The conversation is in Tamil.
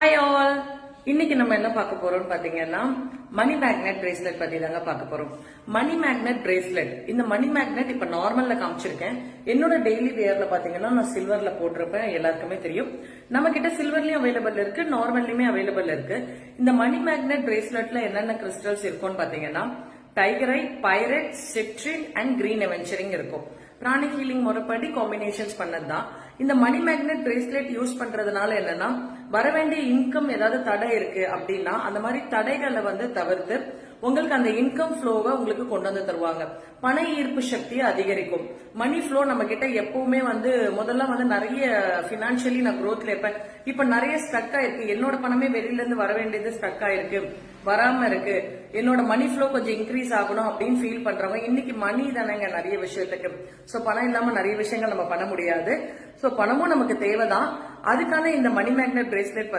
Hi all! இன்னைக்கு நம்ம என்ன பார்க்க போறோம்னு பாத்தீங்கன்னா மணி மேக்னெட் பிரேஸ்லெட் பத்தி தாங்க பார்க்க போறோம். மணி மேக்னெட் பிரேஸ்லெட், இந்த மணி மேக்னெட் இப்ப நார்மல்ல காமிச்சிருக்கேன். என்னோட டெய்லி வேர்ல பாத்தீங்கன்னா நான் சில்வர்ல போட்டிருப்பேன், எல்லாருக்குமே தெரியும். நம்ம கிட்ட சில்வர்லயும் அவைலபிள் இருக்கு, நார்மல்லையுமே அவைலபிள் இருக்கு. இந்த மணி மேக்னெட் பிரேஸ்லெட்ல என்னென்ன கிறிஸ்டல்ஸ் இருக்கும்னு பாத்தீங்கன்னா டைகரைட், பைரட், சிட்ரின் அண்ட் கிரீன் அவென்ச்சரிங் இருக்கும். பிராணி ஹீலிங் முறைப்படி காம்பினேஷன்ஸ் பண்ணதுதான். இந்த மணி மேக்னெட் பிரேஸ்லெட் யூஸ் பண்றதுனால என்னன்னா வர வேண்டிய இன்கம் ஏதாவது தடை இருக்கு அப்படின்னா அந்த மாதிரி தடைகளை தவிர்த்து உங்களுக்கு அந்த இன்கம் ஃப்ளோவை உங்களுக்கு கொண்டு வந்து தருவாங்க. பண ஈர்ப்பு சக்தியை அதிகரிக்கும். மணி ஃப்ளோ நம்ம கிட்ட எப்பவுமே முதல்ல நிறைய பினான்சியலி நான் குரோத்ல இருப்பேன். இப்ப நிறைய ஸ்ட்ரக் ஆயிருக்கு. என்னோட பணமே வெளியில இருந்து வர வேண்டியது ஸ்ட்ரக் ஆயிருக்கு, வராம இருக்கு. என்னோட மணி ஃப்ளோ கொஞ்சம் இன்க்ரீஸ் ஆகணும் அப்படின்னு ஃபீல் பண்றவங்க இன்னைக்கு மணி தானேங்க நிறைய விஷயத்துக்கு. சோ பணம் இல்லாம நிறைய விஷயங்கள் நம்ம பண்ண முடியாது. சோ பணமும் நமக்கு தேவைதான். அதுக்கான இந்த மணி மேக்னெட் பிரேஸ்லெட்